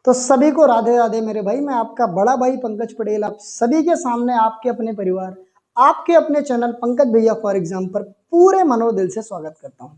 तो सभी को राधे राधे मेरे भाई। मैं आपका बड़ा भाई पंकज पटेल आप सभी के सामने आपके अपने परिवार आपके अपने चैनल पंकज भैया फॉर एग्जाम पर पूरे मनोदिल से स्वागत करता हूं।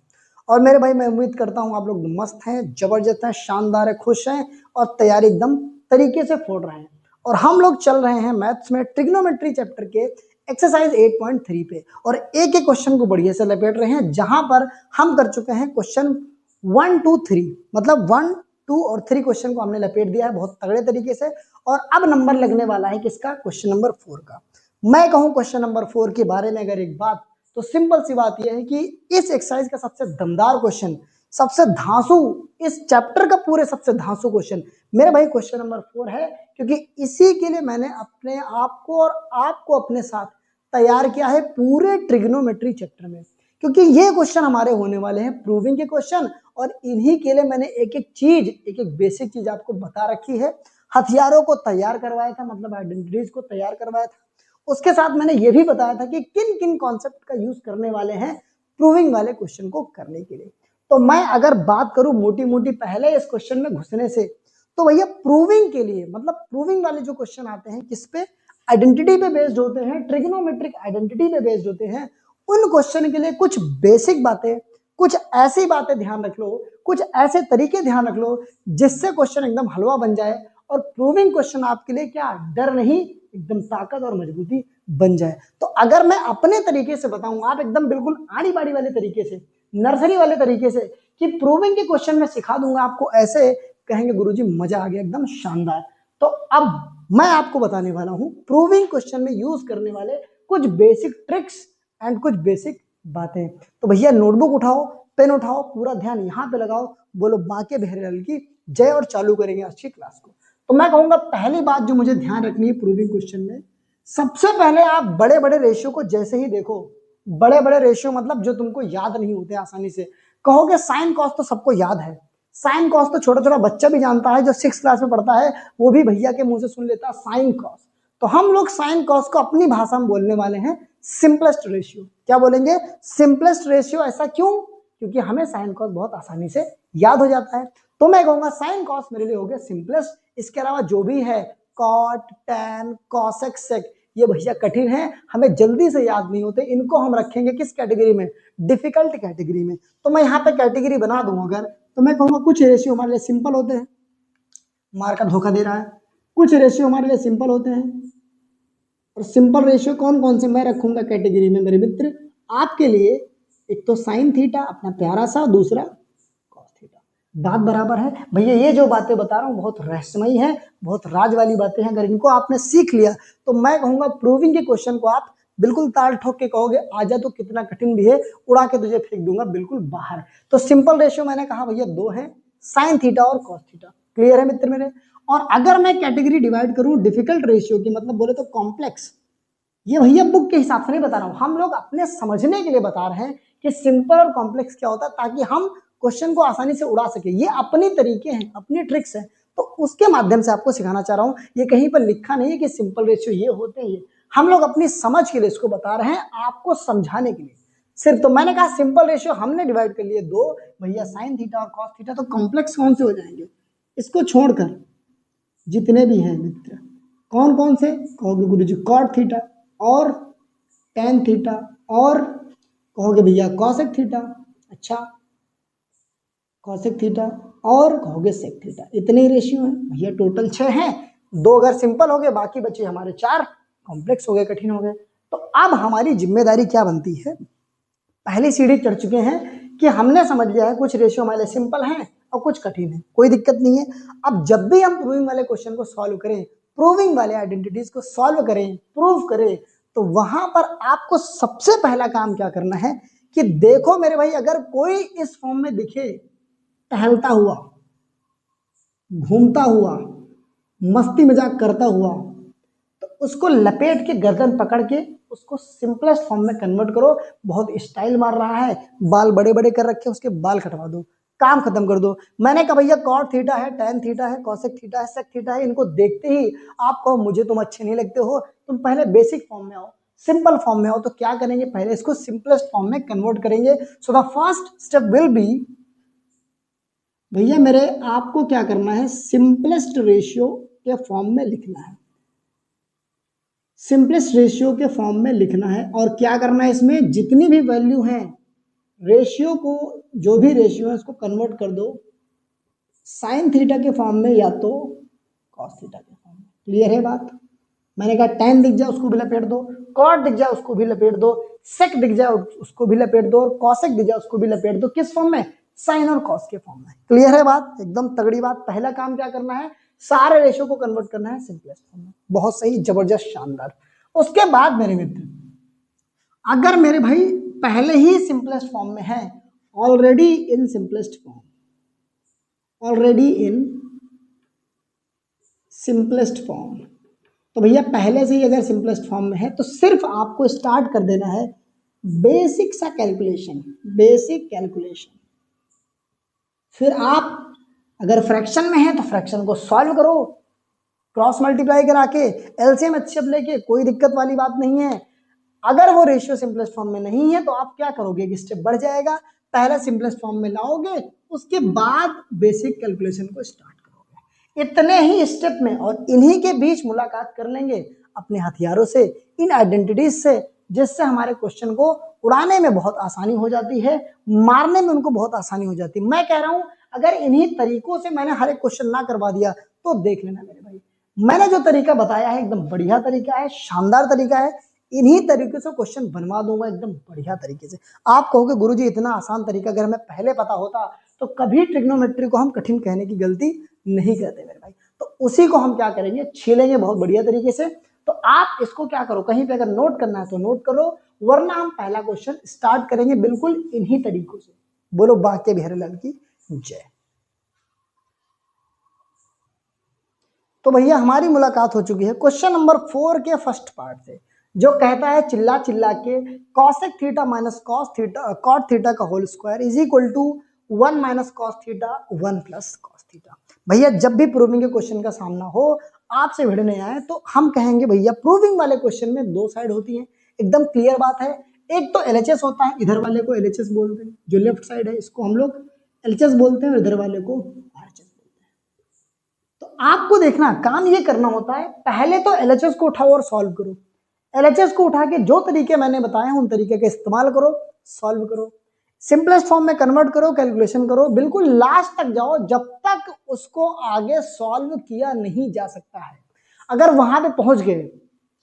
और मेरे भाई मैं उम्मीद करता हूं आप लोग मस्त हैं, जबरदस्त हैं, शानदार है, खुश हैं और तैयारी एकदम तरीके से फोड़ रहे हैं। और हम लोग चल रहे हैं मैथ्स में ट्रिग्नोमेट्री चैप्टर के एक्सरसाइज 8.3 पे और एक एक क्वेश्चन को बढ़िया से लपेट रहे हैं, जहां पर हम कर चुके हैं क्वेश्चन 1 2 3, मतलब 1 2 और 3 क्वेश्चन को हमने लपेट दिया है बहुत तगड़े तरीके से। और अब नंबर लगने वाला है किसका? क्वेश्चन नंबर 4 का। मैं कहूं क्वेश्चन नंबर 4 के बारे में अगर एक बात, तो सिंपल सी बात यह है कि इस एक्सरसाइज का सबसे दमदार क्वेश्चन, सबसे धांसू, इस चैप्टर का पूरे सबसे धांसू क्वेश्चन मेरे भाई क्वेश्चन नंबर 4 है, क्योंकि इसी के लिए मैंने अपने आप को और आपको अपने साथ तैयार किया है पूरे ट्रिग्नोमेट्री चैप्टर में, क्योंकि ये क्वेश्चन हमारे होने वाले हैं प्रूविंग के क्वेश्चन। और इन्हीं के लिए मैंने एक एक चीज, एक एक बेसिक चीज आपको बता रखी है। हथियारों को तैयार करवाया था, मतलब आइडेंटिटीज को तैयार करवाया था। उसके साथ मैंने ये भी बताया था कि किन किन कॉन्सेप्ट का यूज करने वाले हैं प्रूविंग वाले क्वेश्चन को करने के लिए। तो मैं अगर बात करूं मोटी मोटी पहले इस क्वेश्चन में घुसने से, तो भैया प्रूविंग के लिए, मतलब प्रूविंग वाले जो क्वेश्चन आते हैं किस पे? आइडेंटिटी पे बेस्ड होते हैं, ट्रिग्नोमेट्रिक आइडेंटिटी पे बेस्ड होते हैं। उन क्वेश्चन के लिए कुछ बेसिक बातें, कुछ ऐसी बातें ध्यान रख लो, कुछ ऐसे तरीके ध्यान रख लो जिससे क्वेश्चन एकदम हलवा बन जाए और प्रूविंग क्वेश्चन आपके लिए क्या, डर नहीं, एकदम ताकत और मजबूती बन जाए। तो अगर मैं अपने तरीके से बताऊं, आप एकदम बिल्कुल आड़ी बाड़ी वाले तरीके से, नर्सरी वाले तरीके से, कि प्रूविंग के क्वेश्चन में सिखा दूंगा आपको, ऐसे कहेंगे गुरुजी मजा आ गया, एकदम शानदार। तो अब मैं आपको बताने वाला हूं प्रूविंग क्वेश्चन में यूज करने वाले कुछ बेसिक ट्रिक्स एंड कुछ बेसिक बातें। तो भैया नोटबुक उठाओ, पेन उठाओ, पूरा ध्यान यहाँ पे लगाओ, बोलो बांके बहरलाल की जय और चालू करेंगे अच्छी क्लास को। तो मैं कहूंगा पहली बात जो मुझे ध्यान रखनी है प्रूविंग क्वेश्चन में, सबसे पहले आप बड़े बड़े रेशियो को जैसे ही देखो, बड़े बड़े रेशियो मतलब जो तुमको याद नहीं होते आसानी से, कहोगे साइन कॉस तो सबको याद है, साइन कॉस तो छोटा छोटा बच्चा भी जानता है, जो 6 क्लास में पढ़ता है वो भी भैया के मुंह से सुन लेता है साइन कॉस। तो हम लोग साइन कॉस को अपनी भाषा में बोलने वाले हैं सिंपलेस्ट रेशियो। क्या बोलेंगे? Simplest ratio. ऐसा क्यों? क्योंकि हमें साइन कॉस बहुत आसानी से याद हो जाता है। तो मैं कहूंगा साइन कॉस मेरे लिए हो गया सिंपलेस्ट। इसके अलावा जो भी है कॉट, टैन, कॉसेक, सेक, ये भैया कठिन है, हमें जल्दी से याद नहीं होते, इनको हम रखेंगे किस कैटेगरी में? डिफिकल्ट कैटेगरी में। तो मैं यहाँ पे कैटेगरी बना दूं अगर, तो मैं कहूंगा कुछ रेशियो हमारे लिए सिंपल होते हैं, मार्कर धोखा दे रहा है, कुछ रेशियो हमारे लिए सिंपल होते हैं। और सिंपल रेशियो कौन कौन से मैं रखूंगा कैटेगरी में मेरे मित्र आपके लिए? एक तो साइन थीटा अपना प्यारा सा, दूसरा कॉस थीटा। बात बराबर है भैया। ये जो बातें बता रहा हूँ बहुत रहस्यमयी है, बहुत राज वाली बातें हैं। अगर इनको आपने सीख लिया तो मैं कहूंगा प्रूविंग के क्वेश्चन को आप बिल्कुल ताल ठोक के कहोगे आजा, तो कितना कठिन भी है, उड़ा के तुझे फेंक दूंगा बिल्कुल बाहर। तो सिंपल रेशियो मैंने कहा भैया दो है, साइन थीटा और कॉस थीटा। क्लियर है मित्र मेरे? और अगर मैं कैटेगरी डिवाइड करूं डिफिकल्ट रेशियो की, मतलब बोले तो कॉम्प्लेक्स, ये भैया बुक के हिसाब से नहीं बता रहा हूं, हम लोग अपने समझने के लिए बता रहे हैं कि सिंपल और कॉम्प्लेक्स क्या होता है, ताकि हम क्वेश्चन को आसानी से उड़ा सके। ये अपनी तरीके हैं, अपनी ट्रिक्स हैं, तो उसके माध्यम से आपको सिखाना चाह रहा हूं। ये कहीं पर लिखा नहीं है कि सिंपल रेशियो ये होते हैं, हम लोग अपनी समझ के लिए इसको बता रहे हैं, आपको समझाने के लिए सिर्फ। तो मैंने कहा सिंपल रेशियो हमने डिवाइड कर लिए दो भैया, साइन थीटा और कॉस थीटा। तो कॉम्प्लेक्स कौन से हो जाएंगे? इसको छोड़कर जितने भी हैं मित्र, कौन कौन से कहोगे गुरुजी? कॉट थीटा और टेन थीटा और कहोगे भैया कॉसेक थीटा, अच्छा कॉसेक थीटा और कहोगे सेक थीटा। इतने ही रेशियो हैं भैया, टोटल 6 हैं। दो अगर सिंपल हो गए, बाकी बचे हमारे 4 कॉम्प्लेक्स हो गए, कठिन हो गए। तो अब हमारी जिम्मेदारी क्या बनती है? पहली सीढ़ी चढ़ चुके हैं कि हमने समझ लिया है कुछ रेशियो हमारे लिए सिंपल हैं और कुछ कठिन है, कोई दिक्कत नहीं है। अब जब भी हम प्रूविंग वाले क्वेश्चन को सॉल्व करें, प्रूविंग वाले आइडेंटिटीज को सॉल्व करें, प्रूव करें, तो वहां पर आपको सबसे पहला काम क्या करना है कि देखो मेरे भाई, अगर कोई इस फॉर्म में दिखे, टहलता हुआ, घूमता हुआ, मस्ती मजाक करता हुआ, तो उसको लपेट के गर्दन पकड़ के उसको सिंपलेस्ट फॉर्म में कन्वर्ट करो। बहुत स्टाइल मार रहा है, बाल बड़े बड़े कर रखे, उसके बाल कटवा दो, काम खत्म कर दो। मैंने कहा भैया कॉट थीटा है, टैन थीटा है, कॉसेक थीटा है, सेक थीटा है, इनको देखते ही आप कहो मुझे तुम अच्छे नहीं लगते हो, तुम पहले बेसिक फॉर्म में आओ, सिंपल फॉर्म में आओ। तो क्या करेंगे? पहले इसको सिंपलेस्ट फॉर्म में कन्वर्ट करेंगे। So the first step will be भैया मेरे आपको क्या करना है, सिंपलेस्ट रेशियो के फॉर्म में लिखना है, सिंपलेस्ट रेशियो के फॉर्म में लिखना है। और क्या करना है, इसमें जितनी भी वैल्यू हैं रेशियो को, जो भी रेशियो है उसको कन्वर्ट कर दो साइन थीटा के फॉर्म में या तो कॉस थीटा के फॉर्म में। क्लियर है बात? मैंने कहा tan दिख जाए उसको भी लपेट दो, कॉट दिख जाए उसको भी लपेट दो, सेक दिख जाए उसको भी लपेट दो, और कॉसेक दिख जाए उसको भी लपेट दो। किस फॉर्म में? साइन और कॉस के फॉर्म में। क्लियर है बात? एकदम तगड़ी बात। पहला काम क्या करना है, सारे रेशियो को कन्वर्ट करना है सिंपलेस्ट फॉर्म में। बहुत सही, जबरदस्त, शानदार। उसके बाद मेरे मित्र, अगर मेरे भाई पहले ही सिंपलेस्ट फॉर्म में है, already in simplest form, already in simplest form, तो भैया पहले से ही अगर सिंपलेस्ट फॉर्म में है तो सिर्फ आपको स्टार्ट कर देना है बेसिक सा कैलकुलेशन, बेसिक कैलकुलेशन। फिर आप अगर फ्रैक्शन में है तो फ्रैक्शन को सॉल्व करो, क्रॉस मल्टीप्लाई करा के, एलसीएम एचसीएफ लेके, कोई दिक्कत वाली बात नहीं है। अगर वो रेशियो सिंपलेस्ट फॉर्म में नहीं है तो आप क्या करोगे, एक स्टेप बढ़ जाएगा, पहले सिंपलेस्ट फॉर्म में लाओगे, उसके बाद बेसिक कैलकुलेशन को स्टार्ट करोगे। इतने ही स्टेप में और इन्हीं के बीच मुलाकात कर लेंगे अपने हथियारों से, इन आइडेंटिटीज से, जिससे हमारे क्वेश्चन को उड़ाने में बहुत आसानी हो जाती है, मारने में उनको बहुत आसानी हो जाती है। मैं कह रहा हूं अगर इन्हीं तरीकों से मैंने हर एक क्वेश्चन ना करवा दिया तो देख लेना मेरे भाई, मैंने जो तरीका बताया है एकदम बढ़िया तरीका है, शानदार तरीका है। इन्हीं तरीके से क्वेश्चन बनवा दूंगा एकदम बढ़िया तरीके से। आप कहोगे गुरुजी इतना आसान तरीका अगर हमें पहले पता होता तो कभी ट्रिग्नोमेट्री को हम कठिन कहने की गलती नहीं करते मेरे भाई। तो उसी को हम क्या करेंगे, छीलेंगे बहुत बढ़िया तरीके से। तो आप इसको क्या करो, कहीं पे अगर नोट करना है तो नोट करो, वरना हम पहला क्वेश्चन स्टार्ट करेंगे बिल्कुल इन्हीं तरीकों से। बोलो बांके बिहारीलाल की जय। तो भैया हमारी मुलाकात हो चुकी है क्वेश्चन नंबर 4 के फर्स्ट पार्ट से, जो कहता है चिल्ला चिल्ला के cosec theta minus cos theta cot theta का whole square is equal to 1 minus cos theta 1 plus cos theta. भैया जब भी प्रूविंग के क्वेश्चन का सामना हो आपसे भिड़ने आए तो हम कहेंगे भैया प्रूविंग वाले क्वेश्चन में दो साइड होती है, एकदम क्लियर बात है। एक तो एलएचएस होता है, इधर वाले को एलएचएस बोलते हैं, जो लेफ्ट साइड है इसको हम लोग एलएचएस बोलते हैं, और इधर वाले को आरएचएस। तो आपको देखना काम ये करना होता है, पहले तो एलएचएस को उठाओ और सॉल्व करो। एलएचएस को उठा के जो तरीके मैंने बताए हैं उन तरीके का इस्तेमाल करो, सॉल्व करो, सिंपलेस्ट फॉर्म में कन्वर्ट करो, कैलकुलेशन करो, बिल्कुल लास्ट तक जाओ जब तक उसको आगे सॉल्व किया नहीं जा सकता है। अगर वहां पे पहुंच गए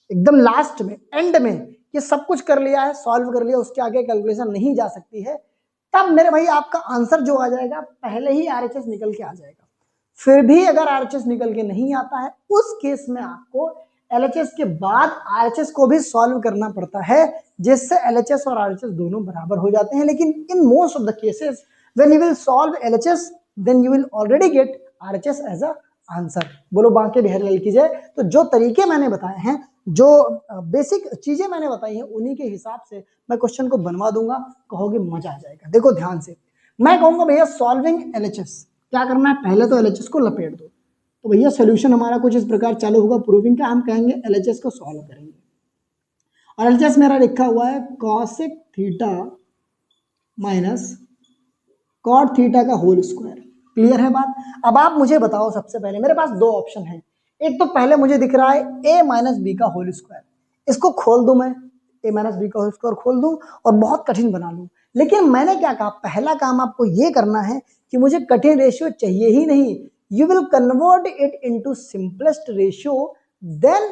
एकदम लास्ट में, एंड में, ये सब कुछ कर लिया है, सॉल्व कर लिया, उसके आगे कैलकुलेशन नहीं जा सकती है, तब मेरे भाई आपका आंसर जो आ जाएगा पहले ही आरएचएस निकल के आ जाएगा। फिर भी अगर आरएचएस निकल के नहीं आता है उस केस में आपको एलएचएस के बाद आरएचएस को भी सॉल्व करना पड़ता है, जिससे एलएचएस और आरएचएस दोनों बराबर हो जाते हैं। लेकिन in most of the cases when you will solve LHS then you will already get RHS as a answer. बोलो बांके बिहारीलाल की जय। तो जो तरीके मैंने बताए हैं, जो बेसिक चीजें मैंने बताई हैं, उन्हीं के हिसाब से मैं क्वेश्चन को बनवा दूंगा, कहोगे मजा आ जाएगा। देखो ध्यान से, मैं कहूंगा भैया सॉल्विंग एलएचएस, क्या करना है, पहले तो एलएचएस को लपेट दो। तो भैया सोल्यूशन हमारा कुछ इस प्रकार चालू होगा प्रूविंग का, हम कहेंगे एलएचएस को सॉल्व करेंगे, और एलएचएस मेरा लिखा हुआ है cosec theta minus cot theta का होल स्क्वायर। क्लियर है बात? अब आप मुझे बताओ, सबसे पहले मेरे पास दो ऑप्शन है, एक तो पहले मुझे दिख रहा है ए माइनस बी का होल स्क्वायर, इसको खोल दूं मैं, ए माइनस बी का होल स्क्वायर खोल दूं और बहुत कठिन बना लूं। लेकिन मैंने क्या कहा, पहला काम आपको ये करना है कि मुझे कठिन रेशियो चाहिए ही नहीं, you will convert it into simplest ratio, then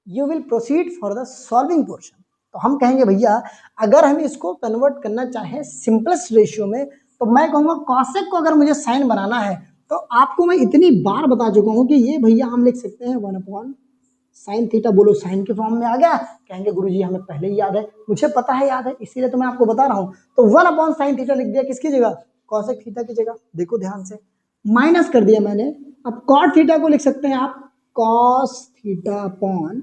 you will proceed for the solving portion। तो हम कहेंगे भैया अगर हम इसको कन्वर्ट करना चाहें सिंपलेस्ट रेशियो में, तो मैं कहूंगा कॉसेक को अगर मुझे साइन बनाना है तो आपको मैं इतनी बार बता चुका हूं कि ये भैया हम लिख सकते हैं 1 अपॉन साइन थीटा। बोलो साइन के फॉर्म में आ गया, कहेंगे गुरुजी हमें पहले ही याद है, मुझे पता है याद है, इसीलिए तो मैं आपको बता रहा हूं। तो 1 अपॉन साइन थीटा लिख दिया, किसकी जगह, कॉसेक थीटा की जगह। देखो ध्यान से, माइनस कर दिया मैंने। अब कॉट थीटा को लिख सकते हैं आप cos theta upon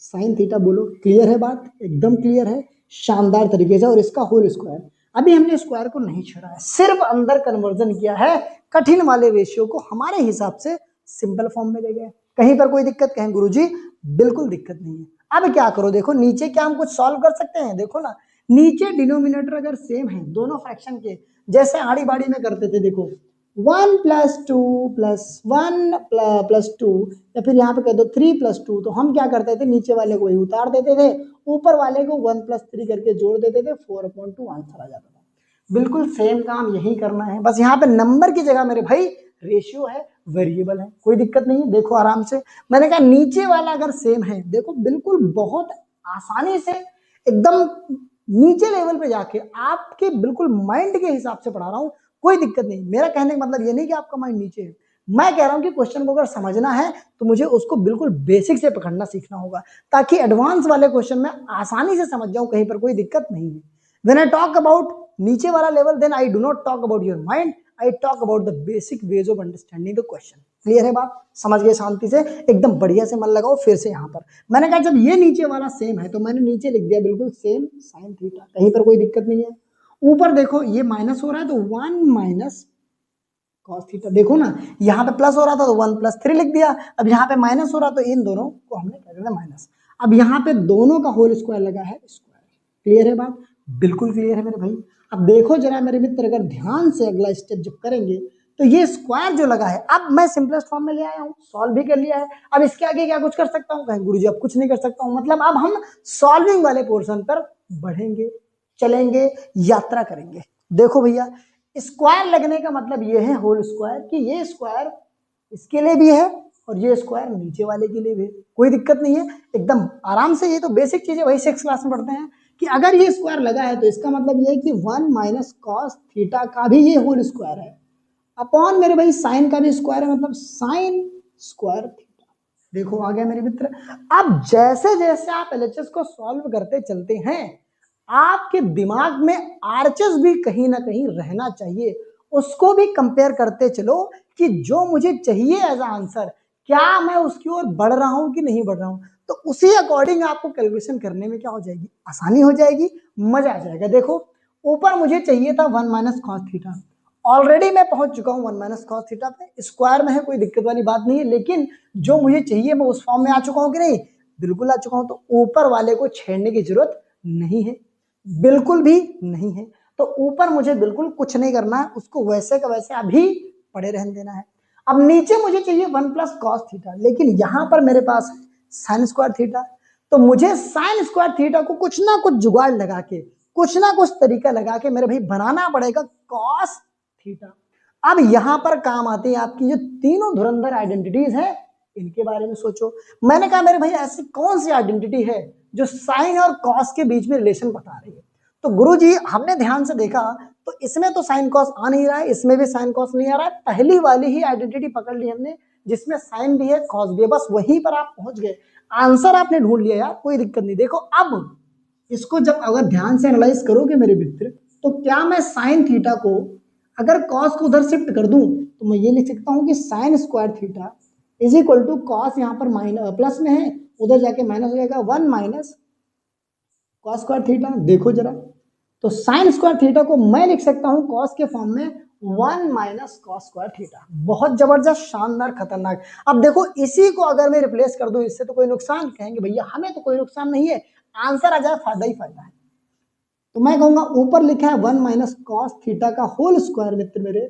sine theta. बोलो क्लियर है बात? एकदम क्लियर है, शानदार तरीके से। और इसका होल स्क्वायर, अभी हमने स्क्वायर को नहीं छेड़ा है, सिर्फ अंदर कन्वर्जन किया है, कठिन वाले रेशियो को हमारे हिसाब से सिंपल फॉर्म में ले गए। कहीं पर कोई दिक्कत, कहें गुरुजी बिल्कुल दिक्कत नहीं है। अब क्या करो, देखो नीचे क्या हम कुछ सॉल्व कर सकते हैं, देखो ना, नीचे डिनोमिनेटर अगर सेम है दोनों फ्रैक्शन के, जैसे आड़ी बाड़ी में करते थे, देखो 1 प्लस 2 प्लस 1 प्लस 2, या फिर यहाँ पे कह दो 3 प्लस 2, तो हम क्या करते थे, नीचे वाले को वही उतार देते थे, ऊपर वाले को 1 प्लस 3 करके जोड़ देते थे, 4/2 आंसर आ जाता था। बिल्कुल सेम काम यही करना है, बस यहाँ पे नंबर की जगह मेरे भाई रेशियो है, वेरिएबल है, कोई दिक्कत नहीं है। देखो आराम से, मैंने कहा नीचे वाला अगर सेम है, देखो बिल्कुल बहुत आसानी से एकदम नीचे लेवल पे जाके आपके बिल्कुल माइंड के हिसाब से पढ़ा रहा हूँ, कोई दिक्कत नहीं। मेरा कहने का मतलब ये नहीं कि आपका माइंड नीचे है, मैं कह रहा हूँ कि क्वेश्चन को अगर समझना है तो मुझे उसको बिल्कुल बेसिक से पकड़ना सीखना होगा, ताकि एडवांस वाले क्वेश्चन में आसानी से समझ जाऊं, कहीं पर कोई दिक्कत नहीं है। व्हेन आई टॉक अबाउट नीचे वाला level, then I do not talk about your mind, I talk about the basic ways of understanding the question. Clear है बात? समझ गए शांति से, एकदम बढ़िया से मन लगाओ। फिर से यहाँ पर मैंने कहा जब ये नीचे वाला सेम है तो मैंने नीचे लिख दिया बिल्कुल सेम साइन थीटा, कहीं पर कोई दिक्कत नहीं है। ऊपर देखो ये माइनस हो रहा है तो 1 माइनस कॉस थीटा, देखो ना यहाँ पे प्लस हो रहा था तो 1 प्लस 3 लिख दिया, अब यहाँ पे माइनस हो रहा तो इन दोनों को हमने कर दिया माइनस। अब यहाँ पे दोनों का होल स्क्वायर लगा है स्क्वायर। क्लियर है बात? बिल्कुल क्लियर है मेरे भाई। अब देखो जरा मेरे मित्र, अगर ध्यान से अगला स्टेप जब करेंगे तो ये स्क्वायर जो लगा है, अब मैं सिंपलेस्ट फॉर्म में ले आया हूँ, सॉल्व भी कर लिया है। अब इसके आगे क्या कुछ कर सकता हूँ? कहें गुरुजी अब कुछ नहीं कर सकता हूँ, मतलब अब हम सॉल्विंग वाले पोर्शन पर बढ़ेंगे, चलेंगे, यात्रा करेंगे। देखो भैया, स्क्वायर लगने का मतलब ये है होल स्क्वायर, कि ये स्क्वायर इसके लिए भी है और ये स्क्वायर नीचे वाले के लिए भी, कोई दिक्कत नहीं है, एकदम आराम से। ये तो बेसिक चीजें वही 6 क्लास में पढ़ते हैं कि अगर ये स्क्वायर लगा है तो इसका मतलब ये है कि 1 माइनस कॉस थीटा का भी ये होल स्क्वायर है, अपॉन मेरे भाई साइन का भी स्क्वायर है, मतलब साइन स्क्वायर थीटा। देखो आ गया मेरे मित्र। अब जैसे जैसे आप एलएचएस को सॉल्व करते चलते हैं, आपके दिमाग में आरएचएस भी कहीं ना कहीं रहना चाहिए, उसको भी कंपेयर करते चलो कि जो मुझे चाहिए एज आंसर, क्या मैं उसकी ओर बढ़ रहा हूं कि नहीं बढ़ रहा हूं। तो उसी अकॉर्डिंग आपको कैलकुलेशन करने में क्या हो जाएगी, आसानी हो जाएगी, मजा आ जाएगा। देखो ऊपर मुझे चाहिए था 1 माइनस कॉस थीटा, ऑलरेडी मैं पहुंच चुका हूं 1 माइनस कॉस थीटा पे, स्क्वायर में है, कोई दिक्कत वाली बात नहीं है, लेकिन जो मुझे चाहिए मैं उस फॉर्म में आ चुका हूं कि नहीं? बिल्कुल आ चुका हूं। तो ऊपर वाले को छेड़ने की जरूरत नहीं है, बिल्कुल भी नहीं है। तो ऊपर मुझे बिल्कुल कुछ नहीं करना है, उसको वैसे का वैसे अभी पड़े रहने देना है। अब नीचे मुझे चाहिए 1 प्लस कॉस थीटा, लेकिन यहां पर मेरे पास साइन स्क्वायर थीटा, तो मुझे साइन स्क्वायर थीटा को कुछ ना कुछ जुगाड़ लगा के, कुछ ना कुछ तरीका लगा के मेरे भाई बनाना पड़ेगा कॉस थीटा। अब यहां पर काम आती है आपकी जो तीनों धुरंधर आइडेंटिटीज है, इनके बारे में सोचो। मैंने कहा मेरे भाई ऐसी कौन सी आइडेंटिटी है जो साइन और कॉस के बीच में रिलेशन बता रही है? तो गुरुजी हमने ध्यान से देखा तो इसमें तो साइन कॉस आ नहीं रहा है, इसमें भी साइन कॉस नहीं आ रहा है, पहली वाली ही आइडेंटिटी पकड़ ली हमने जिसमें साइन भी है कॉस भी है, बस वहीं पर आप पहुंच गए, आंसर आपने ढूंढ लिया यार, कोई दिक्कत नहीं। देखो अब इसको जब अगर ध्यान से एनालाइज करोगे मेरे मित्र, तो क्या मैं साइन थीटा को अगर कॉस को उधर शिफ्ट कर दूं तो मैं ये लिख सकता हूं कि sine square theta is equal to cos, यहाँ पर माइनस प्लस में है, उधर जाके माइनस हो जाएगा, 1 माइनस कॉस स्क्वायर थीटा। देखो जरा, तो साइन स्क्वायर थीटा को मैं लिख सकता हूं कॉस के फॉर्म में 1 माइनस कॉस स्क्वायर थीटा। बहुत जबरदस्त, शानदार, खतरनाक। अब देखो इसी को अगर मैं रिप्लेस कर दूं, इससे तो कोई नुकसान, कहेंगे भैया हमें तो कोई नुकसान नहीं है, आंसर आ जाए, फायदा ही फायदा है। तो मैं कहूंगा ऊपर लिखा है 1 माइनस कॉस थीटा का होल स्क्वायर मित्र मेरे,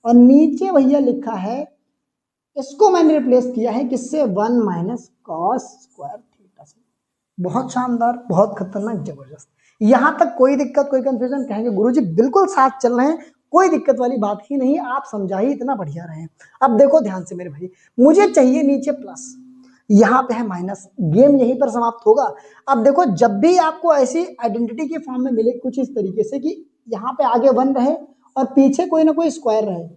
और नीचे भैया लिखा है, इसको मैंने रिप्लेस किया है किससे? 1 माइनस कॉस स्क्वायर थीटा से। बहुत शानदार, बहुत खतरनाक, जबरदस्त। यहां तक कोई दिक्कत, कोई कंफ्यूजन? कहेंगे गुरुजी बिल्कुल साथ चल रहे हैं, कोई दिक्कत वाली बात ही नहीं, आप समझा ही इतना बढ़िया रहे हैं। अब देखो ध्यान से मेरे भाई, मुझे चाहिए नीचे प्लस, यहाँ पे है माइनस, गेम यहीं पर समाप्त होगा। अब देखो जब भी आपको ऐसी आइडेंटिटी के फॉर्म में मिले कुछ इस तरीके से कि यहाँ पे आगे 1 रहे और पीछे कोई ना कोई स्क्वायर रहे,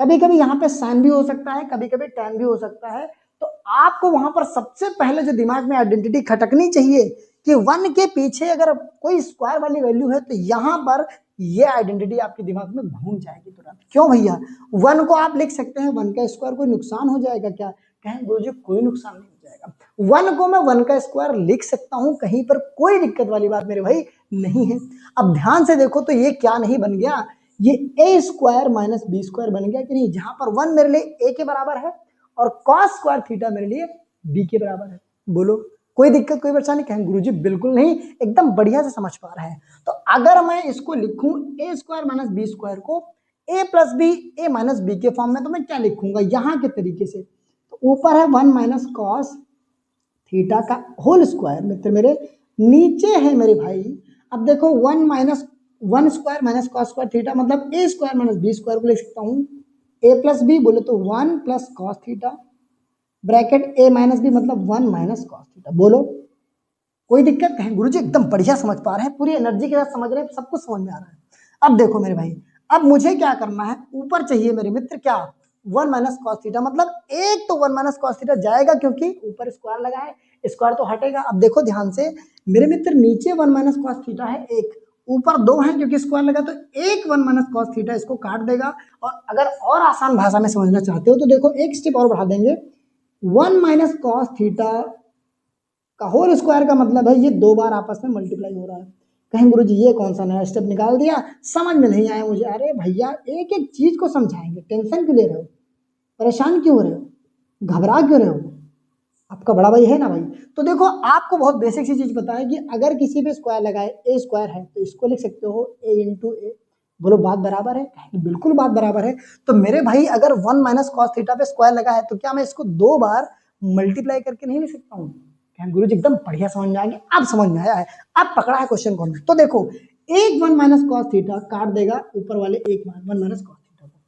कभी कभी यहाँ पे साइन भी हो सकता है, कभी कभी टैन भी हो सकता है, तो आपको वहां पर सबसे पहले जो दिमाग में आइडेंटिटी खटकनी चाहिए कि 1 के पीछे अगर कोई स्क्वायर वाली वैल्यू है तो यहाँ पर ये आइडेंटिटी आपके दिमाग में घूम जाएगी तुरंत। क्यों भैया? 1 को आप लिख सकते हैं 1 का स्क्वायर, कोई नुकसान हो जाएगा क्या? कहें गुरुजी कोई नुकसान नहीं हो जाएगा, 1 को मैं 1 का स्क्वायर लिख सकता हूं, कहीं पर कोई दिक्कत वाली बात मेरे भाई नहीं है। अब ध्यान से देखो तो ये क्या नहीं बन गया, ये ए स्क्वायर माइनस बी स्क्वायर बन गया कि नहीं, जहां पर 1 मेरे लिए ए के बराबर है और कॉस स्क्वायर थीटा मेरे लिए बी के बराबर है। बोलो कोई दिक्कत, कोई परेशानी? कहें गुरुजी बिल्कुल नहीं, एकदम बढ़िया से समझ पा रहे हैं। तो अगर मैं इसको लिखूं ए स्क्वायर माइनस बी स्क्वायर को ए प्लस बी ए माइनस बी के फॉर्म में, तो मैं क्या लिखूंगा यहाँ के तरीके से, तो ऊपर है 1 माइनस कॉस थीटा का होल स्क्वायर मित्र मेरे, नीचे है मेरे भाई, अब देखो 1 minus 1 square minus cos square theta, मतलब ए स्क्वायर माइनस बी स्क्वायर को लिख सकता हूँ, ए प्लस बी बोले तो 1 प्लस कॉस थीटा, ब्रैकेट ए माइनस बी मतलब 1 माइनस कॉस थीटा। बोलो कोई दिक्कत है? गुरुजी एकदम बढ़िया समझ पा रहे हैं, पूरी एनर्जी के साथ समझ रहे हैं, सब कुछ समझ में आ रहा है। अब देखो मेरे भाई, अब मुझे क्या करना है, ऊपर चाहिए मेरे मित्र क्या, 1 माइनस कॉस थीटा, मतलब एक तो 1 माइनस कॉस थीटा जाएगा क्योंकि ऊपर स्क्वायर लगा है, स्क्वायर तो हटेगा। अब देखो ध्यान से मेरे मित्र, नीचे 1 माइनस कॉस थीटा है एक, ऊपर 2 है क्योंकि स्क्वायर लगा, तो एक 1 माइनस कॉस थीटा इसको काट देगा। और अगर और आसान भाषा में समझना चाहते हो तो देखो एक स्टेप और बढ़ा देंगे, 1 माइनस कॉस थीटा का होल स्क्वायर का मतलब है ये 2 बार आपस में मल्टीप्लाई हो रहा है। कहीं गुरुजी ये कौन सा नया स्टेप निकाल दिया, समझ में नहीं आया मुझे। अरे भैया एक एक चीज को समझाएंगे, टेंशन क्यों ले रहे हो, परेशान क्यों हो रहे हो, घबरा क्यों रहे हो, आपका बड़ा भाई है ना भाई। तो देखो आपको बहुत बेसिक सी चीज पता है कि अगर किसी पे स्क्वायर लगाए, ए स्क्वायर है तो इसको लिख सकते हो ए इंटू ए। बोलो बात बराबर है? बिल्कुल बात बराबर है। तो मेरे भाई अगर 1 माइनस कॉस थीटा पे स्क्वायर लगा है तो क्या मैं इसको 2 बार मल्टीप्लाई करके नहीं लिख सकता हूँ? गुरु जी एकदम बढ़िया समझ में आ गया, अब समझ में आया है, अब पकड़ा है क्वेश्चन को। तो देखो एक 1 माइनस कॉस थीटा काट देगा ऊपर वाले एक 1 माइनस कॉस थीटा को,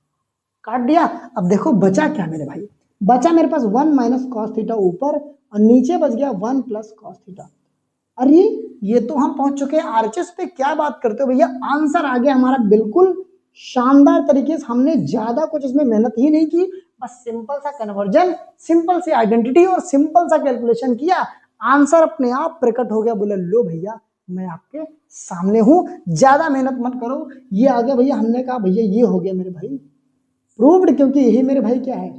काट दिया। अब देखो बचा क्या मेरे भाई, बचा मेरे पास 1 माइनस कॉस थीटा ऊपर और नीचे बच गया 1 प्लस कॉस थीटा। अरे ये तो हम पहुंच चुके हैं आरएचएस पे, क्या बात करते हो भैया, आंसर आ गया हमारा बिल्कुल शानदार तरीके से। हमने ज्यादा कुछ इसमें मेहनत ही नहीं की, बस सिंपल सा कन्वर्जन, सिंपल सी आइडेंटिटी और सिंपल सा कैलकुलेशन किया, आंसर अपने आप प्रकट हो गया। बोले लो भैया मैं आपके सामने हूं, ज्यादा मेहनत मत करो, ये आ गया भैया। हमने कहा भैया ये हो गया मेरे भाई प्रूव्ड, क्योंकि यही मेरे भाई क्या है,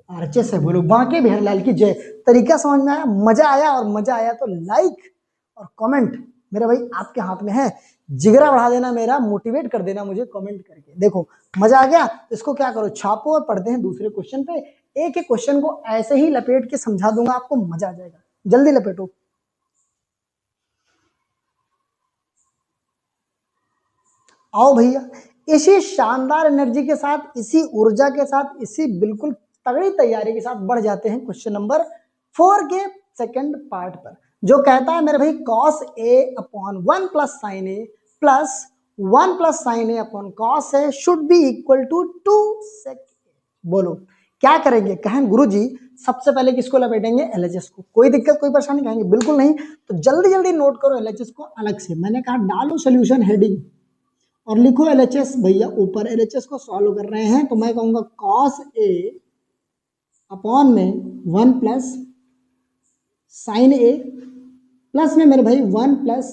आरएचएस है। बोलो बांके बिहारीलाल की जय। तरीका समझ में आया, मजा आया, और मजा आया तो लाइक और कमेंट मेरे भाई आपके हाथ में है, जिगरा बढ़ा देना मेरा, मोटिवेट कर देना मुझे कमेंट करके। देखो मजा आ गया, इसको क्या करो छापो और पढ़ते हैं दूसरे क्वेश्चन पे। एक एक क्वेश्चन को ऐसे ही लपेट के समझा दूंगा, आपको मजा आ जाएगा, जल्दी लपेटो। आओ भैया, इसी शानदार एनर्जी के साथ, इसी ऊर्जा के साथ, इसी बिल्कुल तगड़ी तैयारी के साथ बढ़ जाते हैं क्वेश्चन नंबर 4 के सेकंड पार्ट पर, जो कहता है मेरे भाई cos a upon 1 plus sine A plus 1 plus sine A upon cos A should be equal to 2 sec a। बोलो क्या करेंगे? कहें गुरुजी सबसे पहले किसको लपेटेंगे? एलएचएस को। कोई दिक्कत कोई परेशानी? कहेंगे बिल्कुल नहीं। तो जल्दी जल्दी नोट करो एलएचएस को अलग से, मैंने कहा डालो सोल्यूशन हेडिंग और लिखो एलएचएस भैया ऊपर। एलएचएस को सॉल्व कर रहे हैं तो मैं कहूंगा cos a अपॉन में 1 प्लस साइन ए प्लस में मेरे भाई 1 प्लस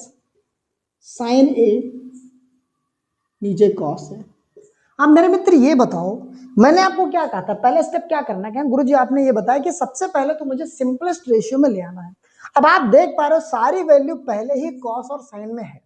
साइन ए नीचे कॉस है। अब मेरे मित्र ये बताओ, मैंने आपको क्या कहा था, पहले स्टेप क्या करना है? गुरुजी आपने ये बताया कि सबसे पहले तो मुझे सिंपलेस्ट रेशियो में ले आना है। अब आप देख पा रहे हो सारी वैल्यू पहले ही कॉस और साइन में है,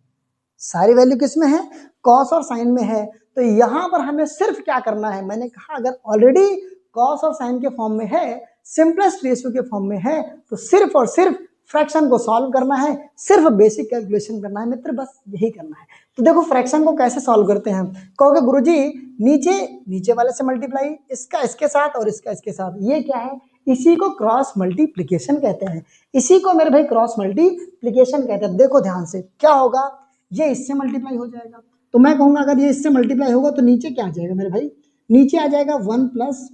सारी वैल्यू किसमें है? कॉस और साइन में है। तो यहां पर हमें सिर्फ क्या करना है, मैंने कहा अगर ऑलरेडी कॉस और साइन के फॉर्म में है, सिंपलेस्ट रेशियो के फॉर्म में है, तो सिर्फ और सिर्फ फ्रैक्शन को सॉल्व करना है, सिर्फ बेसिक कैलकुलेशन करना है मित्र, बस यही करना है। तो देखो फ्रैक्शन को कैसे सॉल्व करते हैं, कहोगे गुरुजी नीचे नीचे वाले से मल्टीप्लाई, इसका इसके साथ और इसका इसके साथ, ये क्या है? इसी को क्रॉस मल्टीप्लीकेशन कहते हैं, इसी को मेरे भाई क्रॉस मल्टीप्लीकेशन कहते हैं। देखो ध्यान से क्या होगा, ये इससे मल्टीप्लाई हो जाएगा, तो मैं कहूंगा अगर ये इससे मल्टीप्लाई होगा तो नीचे क्या आ जाएगा मेरे भाई? नीचे आ जाएगा 1 plus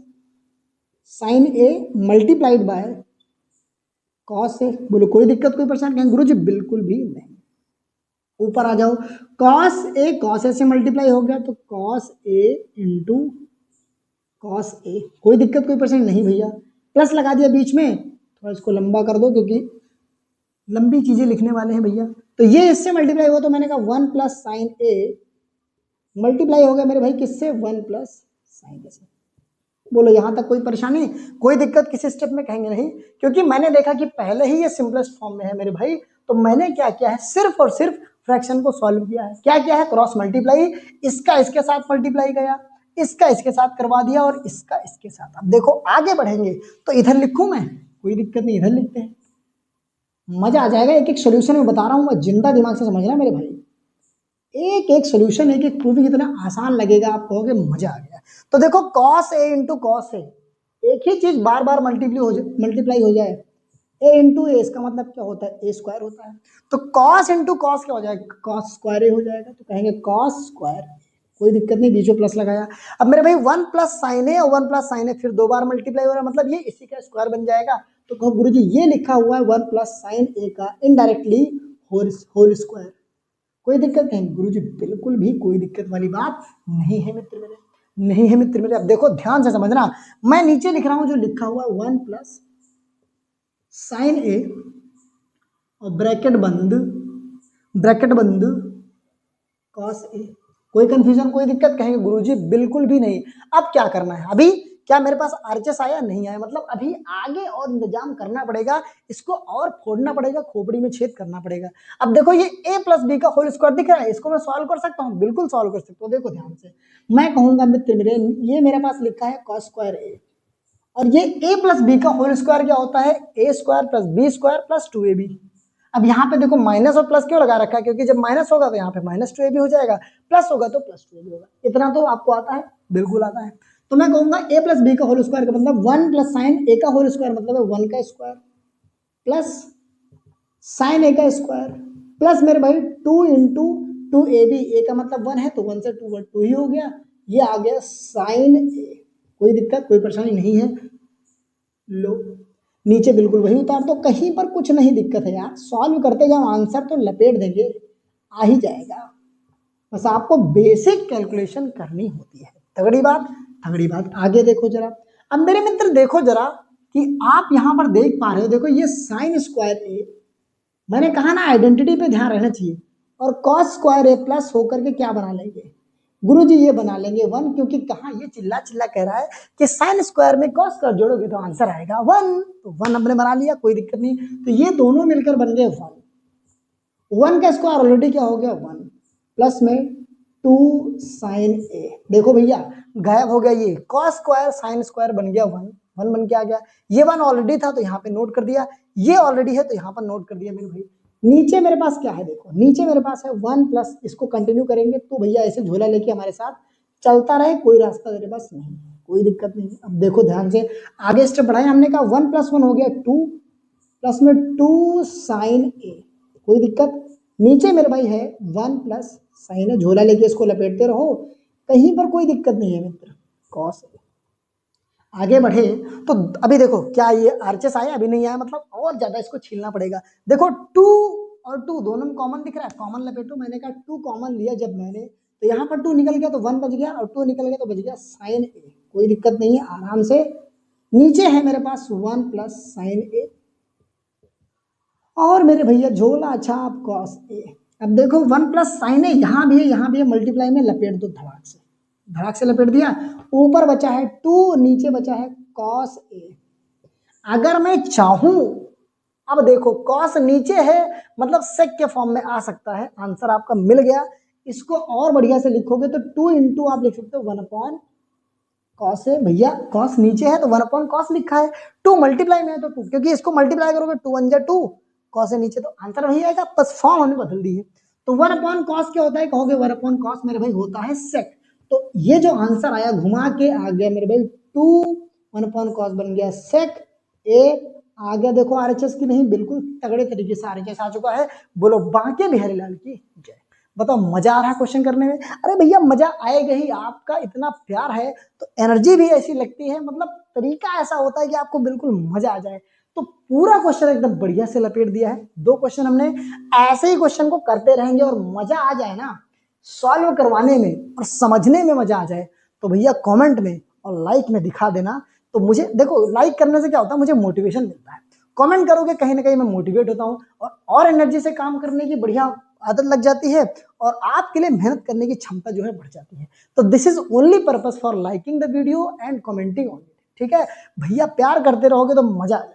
sine A multiplied by cos A. बोलो कोई दिक्कत कोई परेशानी? कहें गुरुजी बिल्कुल भी नहीं। ऊपर आ जाओ, कॉस ए से मल्टीप्लाई हो गया तो cos A into cos A. कोई दिक्कत कोई परेशानी नहीं भैया, प्लस लगा दिया बीच में, थोड़ा इसको लंबा कर दो क्योंकि लंबी चीजें लिखने वाले हैं भैया। तो ये इससे मल्टीप्लाई हुआ तो मैंने कहा 1 प्लस साइन ए मल्टीप्लाई हो गया मेरे भाई किससे? 1 प्लस साइन ए से। बोलो यहां तक कोई परेशानी कोई दिक्कत किसी स्टेप में? कहेंगे नहीं, क्योंकि मैंने देखा कि पहले ही ये सिंपलेस्ट फॉर्म में है मेरे भाई। तो मैंने क्या किया है, सिर्फ और सिर्फ फ्रैक्शन को सॉल्व किया है। क्या किया है? क्रॉस मल्टीप्लाई, इसका इसके साथ मल्टीप्लाई गया, इसका इसके साथ करवा दिया और इसका इसके साथ। अब देखो आगे बढ़ेंगे तो इधर लिखूं मैं, कोई दिक्कत नहीं, इधर लिखते हैं, मजा आ जाएगा। एक एक सोल्यूशन में बता रहा हूं मैं, जिंदा दिमाग से समझना मेरे भाई। एक एक सोल्यूशन, एक एक प्रूफ कितना आसान लगेगा, आप कहोगे मजा आ गया। तो देखो cos A into cos A, एक ही चीज बार बार मल्टीप्लाई हो जाए, ए इंटू ए, इसका मतलब क्या होता है, ए स्क्वायर होता है। तो कॉस इंटू कॉस क्या हो जाएगा, कॉस स्क्वायर ए हो जाएगा, तो कहेंगे कॉस स्क्वायर, कोई दिक्कत नहीं, बीच में प्लस लगाया। अब मेरे भाई 1 प्लस साइन ए और 1 प्लस साइन ए फिर दो बार मल्टीप्लाई हो रहा है, मतलब ये इसी का स्क्वायर बन जाएगा। तो कहो गुरुजी ये लिखा हुआ है 1 प्लस साइन ए का इनडायरेक्टली होल स्क्वायर, कोई दिक्कत नहीं गुरुजी, बिल्कुल भी कोई दिक्कत वाली बात नहीं है मित्र मेरे, नहीं है मित्र मेरे। अब देखो ध्यान से समझना, मैं नीचे लिख रहा हूं जो लिखा हुआ 1 प्लस साइन ए और ब्रैकेट बंद कॉस ए, कोई कंफ्यूजन कोई दिक्कत, कहेंगे गुरुजी बिल्कुल भी नहीं। अब क्या करना है, अभी क्या मेरे पास आरएचएस आया, नहीं आया, मतलब अभी आगे और इंतजाम करना पड़ेगा, इसको और फोड़ना पड़ेगा, खोपड़ी में छेद करना पड़ेगा। अब देखो ये a प्लस बी का होल स्क्वायर दिख रहा है, इसको मैं सॉल्व कर सकता हूँ, बिल्कुल सॉल्व कर सकता हूँ। देखो ध्यान से, मैं कहूंगा मित्र मेरे, ये मेरे पास लिखा है कॉस स्क्वायर ए, और ये a प्लस बी का होल स्क्वायर क्या होता है, A square plus B square plus 2ab। अब यहाँ पे देखो माइनस और प्लस क्यों लगा रखा है, क्योंकि जब माइनस होगा तो यहाँ पे माइनस 2ab हो जाएगा, प्लस होगा तो प्लस 2ab होगा। इतना तो आपको आता है, बिल्कुल आता है। तो मैं कहूंगा a प्लस बी का होल स्क्वायर का मतलब 1 प्लस साइन ए का होल स्क्वायर, मतलब है 1 का स्क्वायर प्लस साइन ए का स्क्वायर प्लस मेरे भाई 2 इंटू 2ab, ए का मतलब 1 है तो 1 से 2 ही हो गया, ये आ गया साइन ए, कोई दिक्कत कोई परेशानी नहीं है। लो नीचे बिल्कुल वही उतार दो, कहीं पर कुछ नहीं दिक्कत है यार, सॉल्व करते जाओ, आंसर तो लपेट देंगे, आ ही जाएगा, बस आपको बेसिक कैलकुलेशन करनी होती है। तगड़ी बात, तगड़ी बात। आगे देखो जरा, अब मेरे मित्र देखो जरा कि आप यहां पर देख पा रहे हो, देखो ये साइन स्क्वायर ए, मैंने कहा ना आइडेंटिटी पे ध्यान रहना चाहिए, और कॉस स्क्वायर ए प्लस होकर के क्या बना लेंगे गुरुजी, ये बना लेंगे 1, क्योंकि कहा ये चिल्ला चिल्ला कह रहा है कि साइन स्क्वायर में कॉस स्क्वायर जोड़ोगे तो आंसर आएगा 1, तो 1 हमने बना लिया, कोई दिक्कत नहीं। तो ये दोनों मिलकर बन गए 1, 1 का स्क्वायर ऑलरेडी क्या हो गया 1, प्लस में 2 साइन ए, देखो भैया गायब हो गया, ये कॉस स्क्वायर साइन स्क्वायर बन गया 1, 1 बन के आ गया, ये 1 ऑलरेडी था तो यहाँ पे नोट कर दिया, ये ऑलरेडी है तो यहाँ पर नोट कर दिया मेरे भाई। नीचे मेरे पास क्या है, देखो नीचे मेरे पास है 1 प्लस, इसको कंटिन्यू करेंगे तो भैया ऐसे झोला लेके हमारे साथ चलता रहे, कोई रास्ता मेरे पास नहीं, कोई दिक्कत नहीं। अब देखो ध्यान से आगे स्टेप बढ़ाए, हमने कहा 1 प्लस 1 हो गया 2, प्लस में 2 साइन ए, कोई दिक्कत। नीचे मेरे भाई है 1 प्लस साइन है, झोला लेके इसको लपेटते रहो, कहीं पर कोई दिक्कत नहीं है मित्र, कॉस ए। आगे बढ़े तो अभी देखो क्या ये आरचेस आया, अभी नहीं आया, मतलब और ज्यादा इसको छीलना पड़ेगा। देखो 2 और 2 दोनों में कॉमन दिख रहा है, कॉमन लपेटो, मैंने कहा 2 कॉमन लिया जब मैंने, तो यहाँ पर 2 निकल गया तो 1 बच गया, और 2 निकल गया तो बच गया साइन ए, कोई दिक्कत नहीं है, आराम से। नीचे है मेरे पास 1 प्लस साइन ए, और मेरे भैया झोला छाप कॉस ए। अब देखो 1 प्लस साइन ए यहाँ भी है, यहाँ भी है, मल्टीप्लाई में लपेट दो धड़ाक से लपेट दिया, ऊपर बचा है 2, नीचे बचा है कॉस ए। अगर मैं चाहूं, अब देखो कॉस नीचे है मतलब सेक के फॉर्म में आ सकता है, आंसर आपका मिल गया। इसको और बढ़िया से लिखोगे तो 2 इंटू आप लिख सकते हो 1 अपॉन कॉस है, भैया कॉस नीचे है तो 1 अपॉन कॉस लिखा है, 2 मल्टीप्लाई में है तो 2, क्योंकि इसको मल्टीप्लाई करोगे 2 1 जा 2, कॉस है नीचे तो आंसर वही आएगा, बस फॉर्म हमने बदल दी है। तो 1 अपॉन कॉस क्या होता है, कहोगे 1 अपॉन कॉस मेरे भाई होता है सेक। तो ये जो आंसर आया घुमा के आ गया मेरे भाई 2, 1 अपॉन कॉस बन गया सेक ए, आ गया। देखो आरएचएस की नहीं, बिल्कुल तगड़े तरीके से आरएचएस आ चुका है, बोलो बांके बिहारी लाल की जय। बताओ मजा आ रहा है क्वेश्चन करने में, अरे भैया मजा आएगा ही, आपका इतना प्यार है तो एनर्जी भी ऐसी लगती है, मतलब तरीका ऐसा होता है कि आपको बिल्कुल मजा आ जाए। तो पूरा क्वेश्चन एकदम बढ़िया से लपेट दिया है, 2 क्वेश्चन हमने, ऐसे ही क्वेश्चन को करते रहेंगे और मजा आ जाए ना सॉल्व करवाने में और समझने में मजा आ जाए, तो भैया कमेंट में और लाइक में दिखा देना। तो मुझे देखो लाइक करने से क्या होता है, मुझे मोटिवेशन मिलता है, कमेंट करोगे कहीं ना कहीं मैं मोटिवेट होता हूँ, और एनर्जी से काम करने की बढ़िया आदत लग जाती है, और आपके लिए मेहनत करने की क्षमता जो है बढ़ जाती है। तो this is only purpose for liking the video and commenting on it, ठीक है भैया, प्यार करते रहोगे तो मजा आ जाएगा।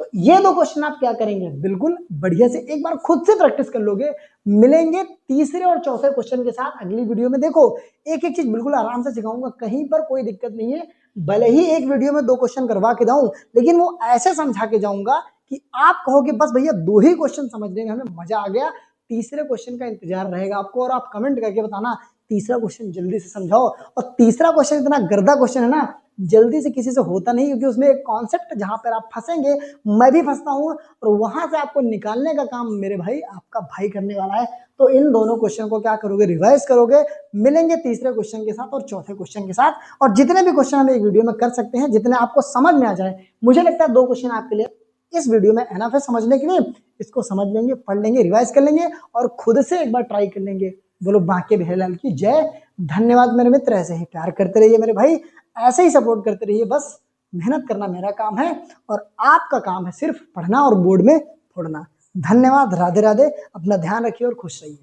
तो ये 2 क्वेश्चन आप क्या करेंगे, बिल्कुल बढ़िया से एक बार खुद से प्रैक्टिस कर लोगे। मिलेंगे तीसरे और चौथे क्वेश्चन के साथ अगली वीडियो में। देखो एक एक चीज बिल्कुल आराम से सिखाऊंगा, कहीं पर कोई दिक्कत नहीं है, भले ही एक वीडियो में 2 क्वेश्चन करवा के जाऊं, लेकिन वो ऐसे समझा के जाऊंगा कि आप कहोगे बस भैया 2 ही क्वेश्चन समझने में हमें मजा आ गया, तीसरे क्वेश्चन का इंतजार रहेगा आपको, और आप कमेंट करके बताना तीसरा क्वेश्चन जल्दी से समझाओ। और तीसरा क्वेश्चन इतना गर्दा क्वेश्चन है ना, जल्दी से किसी से होता नहीं, क्योंकि उसमें एक कॉन्सेप्ट जहां पर आप फंसेंगे, मैं भी फंसता हूं, और वहां से आपको निकालने का काम मेरे भाई आपका भाई करने वाला है। तो इन दोनों क्वेश्चन को क्या करोगे, रिवाइज करोगे। मिलेंगे तीसरे क्वेश्चन के साथ और चौथे क्वेश्चन के साथ, और जितने भी क्वेश्चन हम एक वीडियो में कर सकते हैं, जितने आपको समझ में आ जाए। मुझे लगता है 2 क्वेश्चन आपके लिए इस वीडियो में एनफ है समझने के लिए। इसको समझ लेंगे, पढ़ लेंगे, रिवाइज कर लेंगे, और खुद से एक बार ट्राई कर लेंगे। बोलो बांके बिहारीलाल की जय। धन्यवाद मेरे मित्र, ऐसे ही प्यार करते रहिए मेरे भाई, ऐसे ही सपोर्ट करते रहिए। बस मेहनत करना मेरा काम है, और आपका काम है सिर्फ पढ़ना और बोर्ड में फोड़ना। धन्यवाद, राधे राधे, अपना ध्यान रखिए और खुश रहिए।